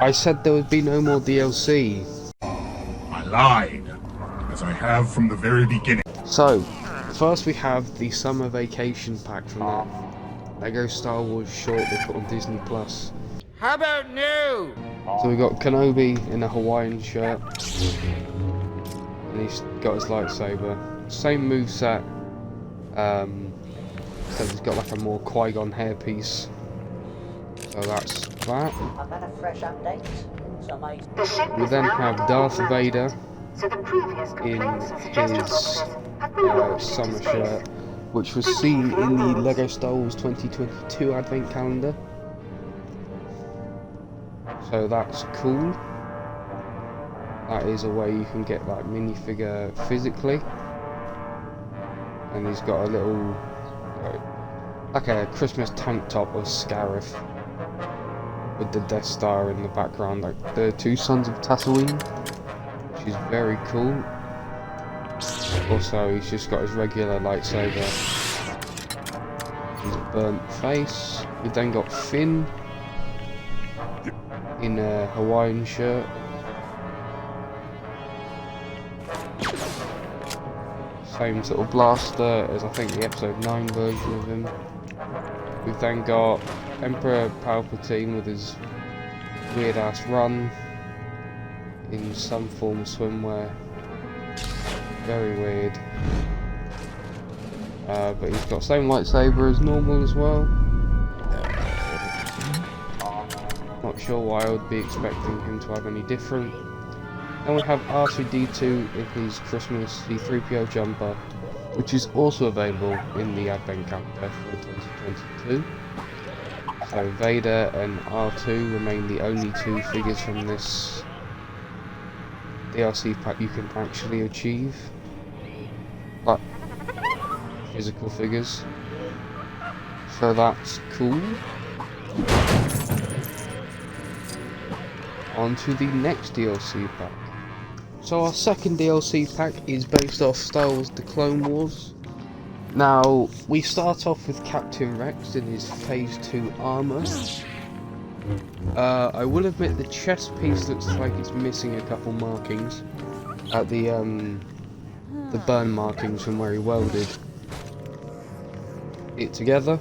I said there would be no more DLC. I lied, as I have from the very beginning. So, first we have the summer vacation pack from that Lego Star Wars short they put on Disney Plus. How about new? So we got Kenobi in a Hawaiian shirt, and he's got his lightsaber. Same moveset, except he's got like a more Qui-Gon hairpiece. So that's that. I've had a fresh update. It's amazing. We then have Darth Vader in his summer shirt, which was seen in the Lego Star Wars 2022 Advent Calendar. So that's cool. That is a way you can get like minifigure physically. And he's got a little, like a Christmas tank top of Scarif with the Death Star in the background, like the two sons of Tatooine, which is very cool. Also, he's just got his regular lightsaber, his burnt face. We've then got Finn in a Hawaiian shirt. Same sort of blaster as I think the episode 9 version of him. We've then got Emperor Palpatine with his weird ass run in some form of swimwear. Very weird. But he's got the same lightsaber as normal as well. Not sure why I would be expecting him to have any different. Then we have R2-D2 in his Christmas C-3PO jumper, which is also available in the Advent Calendar for 2022. So Vader and R2 remain the only two figures from this DLC pack you can actually achieve. Like, physical figures. So that's cool. On to the next DLC pack. So our second DLC pack is based off Star Wars The Clone Wars. Now, we start off with Captain Rex in his Phase 2 armour. I will admit the chest piece looks like it's missing a couple markings at the burn markings from where he welded it together.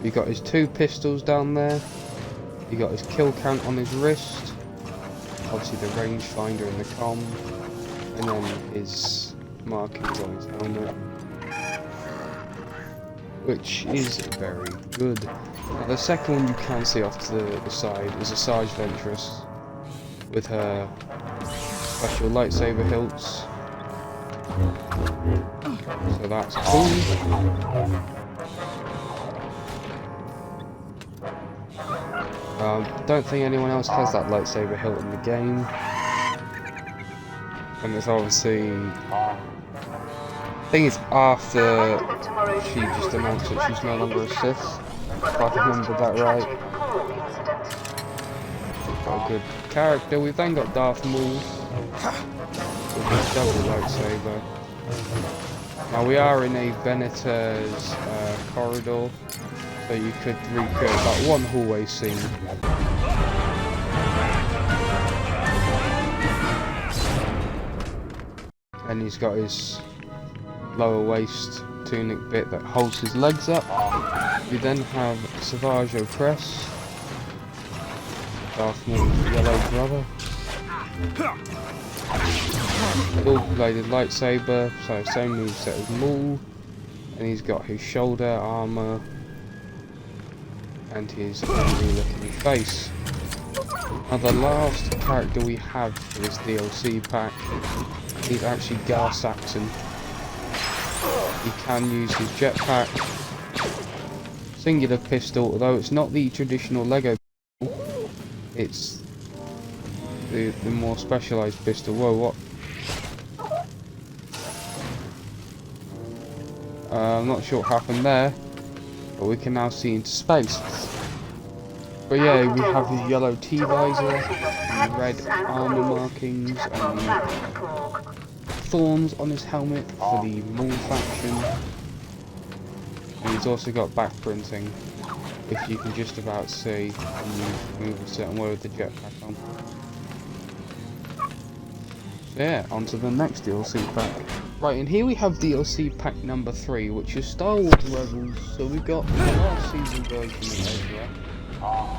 We got his two pistols down there. He got his kill count on his wrist. Obviously the rangefinder and the comm, and then his markings on his helmet, which is very good. Now, the second one you can see off to the side is a Sarge Ventress with her special lightsaber hilts. So that's cool. Don't think anyone else has that lightsaber hilt in the game. And it's obviously... I think it's after she just announced that she's no longer a Sith, if I remember that right. Got a good character. We've then got Darth Maul with his double lightsaber. Now we are in a Venator's corridor, so you could recreate that one hallway scene. And he's got his lower waist tunic bit that holds his legs up. We then have Savage Opress, Darth Maul's yellow brother. Dual-bladed lightsaber, so same moveset as Maul. And he's got his shoulder armour and his angry looking face. Now the last character we have for this DLC pack is actually Gar Saxon. He can use his jetpack, singular pistol, although it's not the traditional Lego pistol, it's the more specialised pistol. Whoa, what? I'm not sure what happened there, but we can now see into space. But yeah, we have his yellow T-visor, and red armour markings, and thorns on his helmet for the Maul faction. And he's also got back printing. if you can just about see when you move a certain way with the jetpack on. So yeah, on to the next DLC pack. Right, and here we have DLC pack number 3, which is Star Wars Rebels. So we've got the last season version of Ezra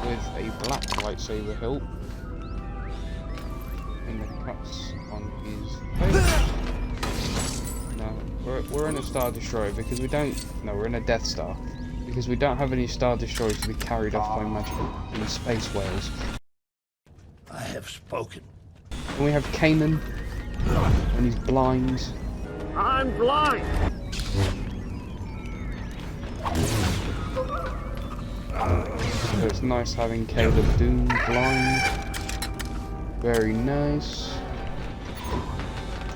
with a black lightsaber hilt and the cuts on his face. No, we're in a Star Destroyer because we don't. No, we're in a Death Star because we don't have any Star Destroyers to be carried off by magic in space whales. I have spoken. And we have Kanan, and he's blind. I'm blind. So it's nice having Caleb Doom blind. Very nice.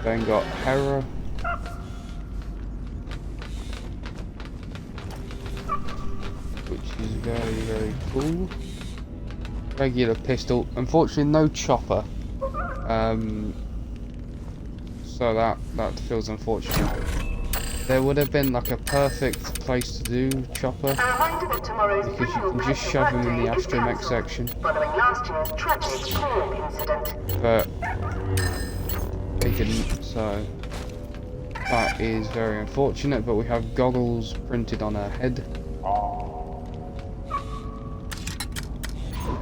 Then got Hera. Which is very, very cool. Regular pistol. Unfortunately no chopper. So that feels unfortunate. There would have been like a perfect place to do chopper, because you can just shove him in the astromech section. But they didn't, so that is very unfortunate. But we have goggles printed on her head.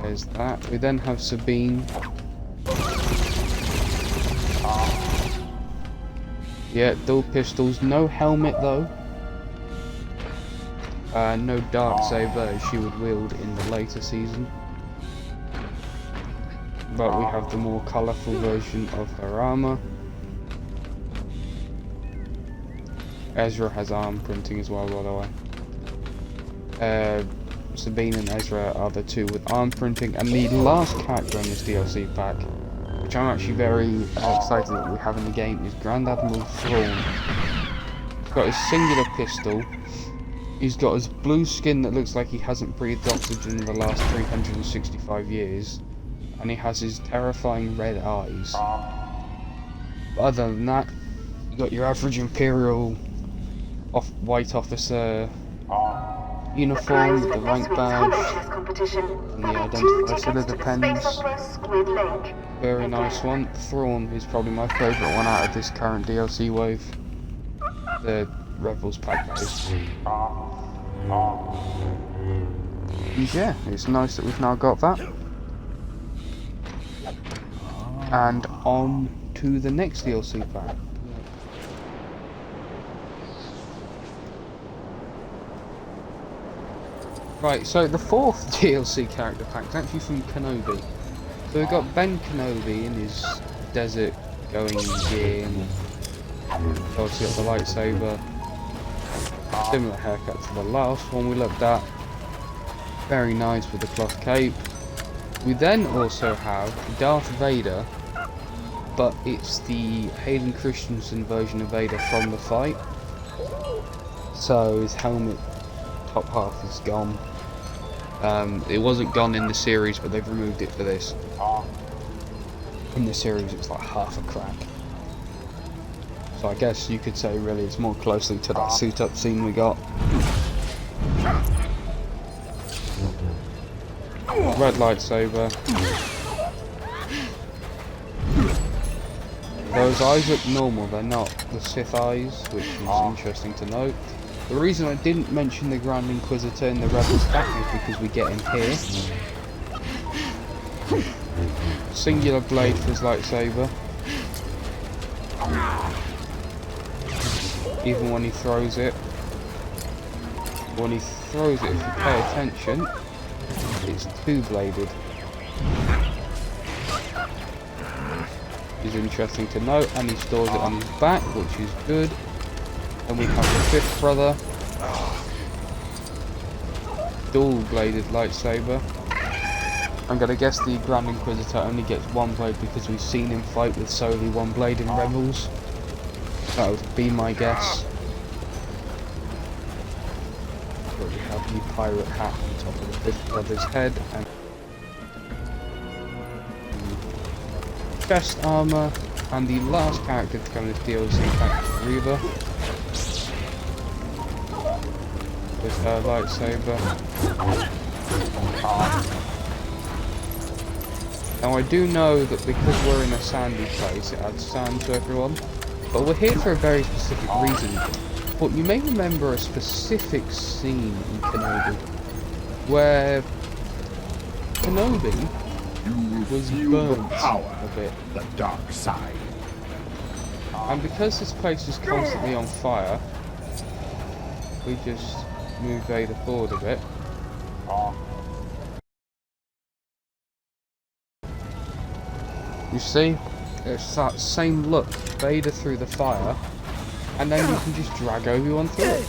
There's that. We then have Sabine. Yeah, dual pistols, no helmet though. No darksaber as she would wield in the later season. But we have the more colourful version of her armour. Ezra has arm printing as well, by the way. Sabine and Ezra are the two with arm printing, and the last character in this DLC pack, which I'm actually very excited that we have in the game, is Grand Admiral Thrawn. He's got his singular pistol, he's got his blue skin that looks like he hasn't breathed oxygen in the last 365 years, and he has his terrifying red eyes. But other than that, you got your average Imperial white officer uniform with the rank badge and the identifier cylinder pens. Very nice one. Thrawn is probably my favourite one out of this current DLC wave. The Rebels pack base. And yeah, it's nice that we've now got that. And on to the next DLC pack. Right, so the fourth DLC character pack is actually from Kenobi. So we've got Ben Kenobi in his desert going gear, obviously got the lightsaber, similar haircut to the last one we looked at, very nice with the cloth cape. We then also have Darth Vader, but it's the Hayden Christensen version of Vader from the fight. So his helmet top half is gone. It wasn't gone in the series, but they've removed it for this. In the series it's like half a crack. So I guess you could say really it's more closely to that suit up scene we got. Red lightsaber. Those eyes look normal, they're not the Sith eyes, which is interesting to note. The reason I didn't mention the Grand Inquisitor in the Rebels pack is because we get him here. Singular blade for his lightsaber. Even when he throws it. When he throws it, if you pay attention, it's two-bladed. Is interesting to note, and he stores it on his back, which is good. And we have the fifth brother, dual-bladed lightsaber. I'm gonna guess the Grand Inquisitor only gets one blade because we've seen him fight with solely one blade in Rebels. That would be my guess. But we have the pirate hat on top of the fifth brother's head, and chest armor, and the last character to come in this DLC pack is Reva. With her lightsaber. Now I do know that because we're in a sandy place, it adds sand to everyone, but we're here for a very specific reason. But you may remember a specific scene in Kenobi, where Kenobi was burnt a bit. The dark side. And because this place is constantly on fire, we just move Vader forward a bit. You see, it's that same look, Vader through the fire, and then you can just drag Obi-Wan through it.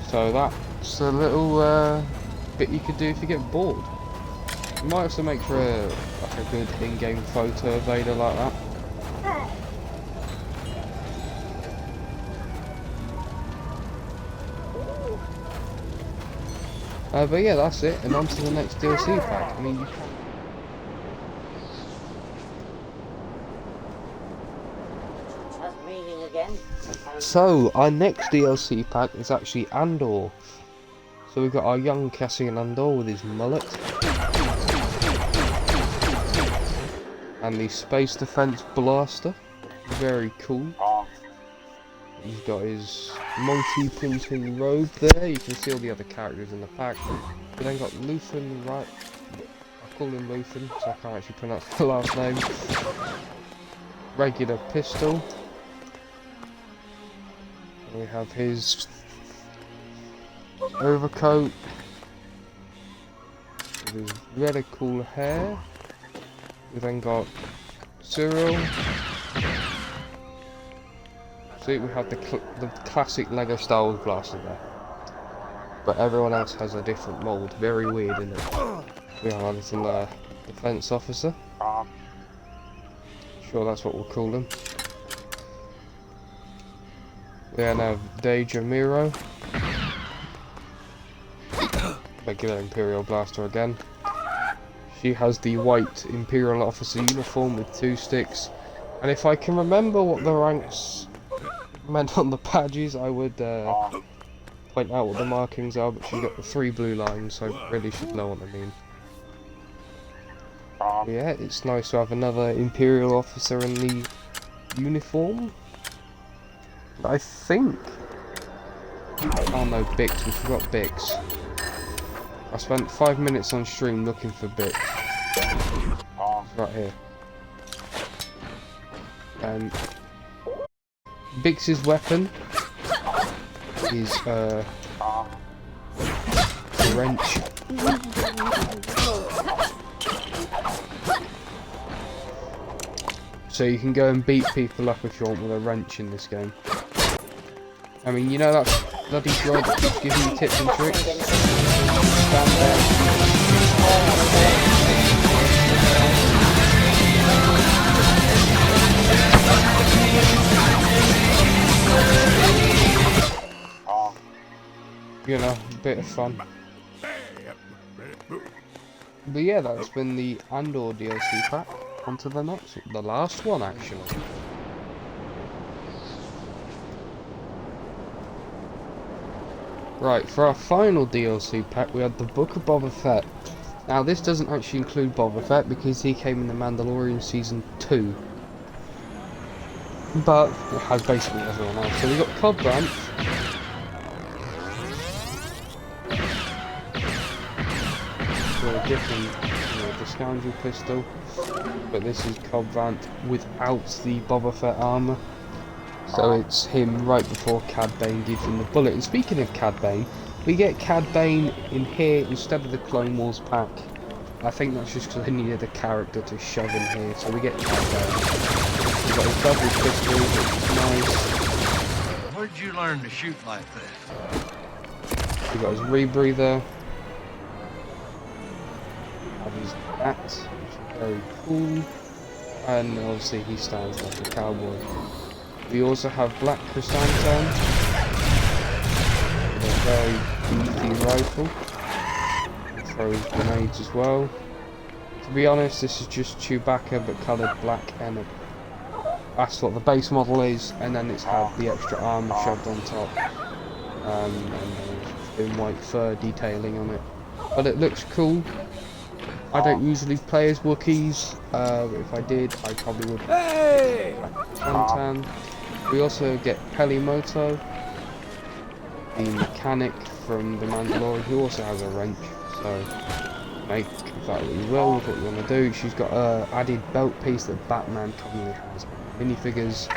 So that's a little bit you could do if you get bored. You might also make for a good in-game photo of Vader like that. But yeah, that's it, and on to the next DLC pack. I mean, you can... So, our next DLC pack is actually Andor. So we've got our young Cassian Andor with his mullet. And the Space Defense Blaster. Very cool. He's got his multi-printing robe there. You can see all the other characters in the pack. We then got Luthen, right? I call him Luthen, so I can't actually pronounce the last name. Regular pistol. And we have his overcoat with his really cool hair. We then got Cyril. See, we have the classic Lego Star Wars blaster there, but everyone else has a different mould. Very weird, isn't it? We have a little defense officer. Sure, that's what we'll call him. We then have Deja Miro, regular Imperial blaster again. She has the white Imperial officer uniform with 2 sticks, and if I can remember what the ranks meant on the badges, I would point out what the markings are, but she's got the 3 blue lines, so I really should know what I mean. Yeah, it's nice to have another Imperial officer in the uniform. I think... oh no, Bix, we forgot Bix. I spent 5 minutes on stream looking for Bix. It's right here. And Bix's weapon is a wrench. So you can go and beat people up if you want with a wrench in this game. I mean, you know that bloody droid that keeps giving you tips and tricks? Stand there. You know, a bit of fun. But yeah, that's been the Andor DLC pack. On to the next one. The last one, actually. Right, for our final DLC pack, we had the Book of Boba Fett. Now, this doesn't actually include Boba Fett because he came in The Mandalorian Season 2. But it has basically everyone else. So we got Cobb Vanth. Different, the Scoundrel pistol, but this is Cobb Vanth without the Boba Fett armor. So it's him right before Cad Bane gives him the bullet. And speaking of Cad Bane, we get Cad Bane in here instead of the Clone Wars pack. I think that's just because they needed a character to shove in here, so we get Cad Bane. We've got his double pistol, which is nice. Where'd you learn to shoot like this? We've got his rebreather. His hat, which is very cool, and obviously he stands like a cowboy. We also have Black Chrysanthemum with a very beefy rifle. He throws grenades as well. To be honest, this is just Chewbacca but coloured black and that's what the base model is, and then it's had the extra armor shoved on top, and in white fur detailing on it. But it looks cool. I don't usually play as Wookiees. If I did, I probably would. Hey! Shantan. We also get Pelimoto, the mechanic from The Mandalorian, who also has a wrench. So make that what you will with what you want to do. She's got a added belt piece that Batman commonly has on minifigures.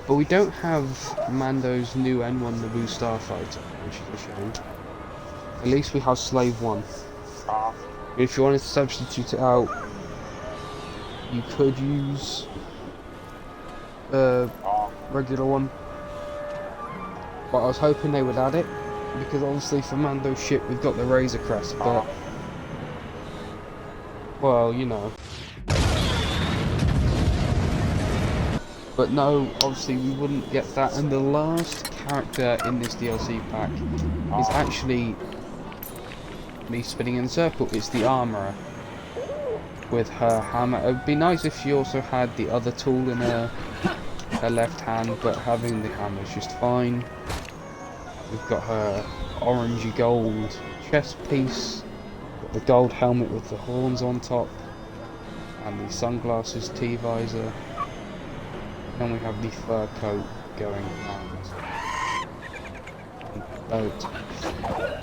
But we don't have Mando's new N1 Naboo Starfighter, which is a shame. At least we have Slave 1. If you wanted to substitute it out, you could use a regular one. But I was hoping they would add it, because obviously for Mando's ship we've got the Razor Crest, but well, you know. But no, obviously we wouldn't get that, and the last character in this DLC pack is actually me spinning in a circle. It's the Armourer with her hammer. It would be nice if she also had the other tool in her left hand, but having the hammer is just fine. We've got her orangey gold chest piece, got the gold helmet with the horns on top, and the sunglasses T-visor. Then we have the fur coat going on.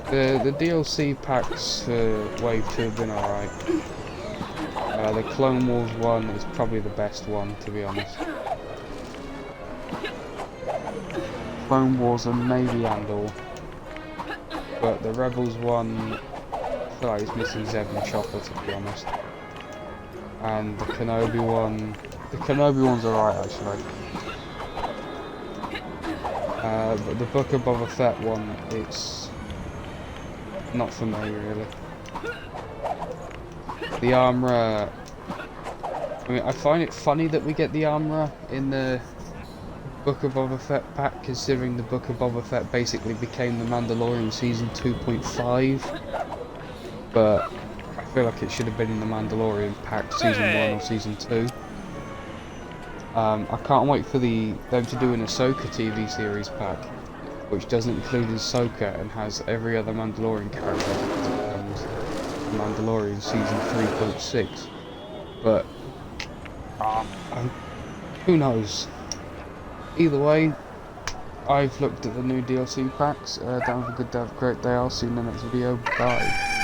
The DLC packs for Wave 2 have been alright. The Clone Wars one is probably the best one, to be honest. Clone Wars and maybe Andor. But the Rebels one, I feel like it's missing Zeb and Chopper, to be honest. And the Kenobi one's alright actually. But the Book of Boba Fett one, it's not for me really. The Armourer, I mean, I find it funny that we get the Armourer in the Book of Boba Fett pack, considering the Book of Boba Fett basically became the Mandalorian season 2.5. But I feel like it should have been in the Mandalorian pack season 1 or season 2. I can't wait for them to do an Ahsoka TV series pack, which doesn't include Ahsoka and has every other Mandalorian character, and Mandalorian season 3.6. But who knows? Either way, I've looked at the new DLC packs. Don't have a good day, have a great day. I'll see you in the next video. Bye.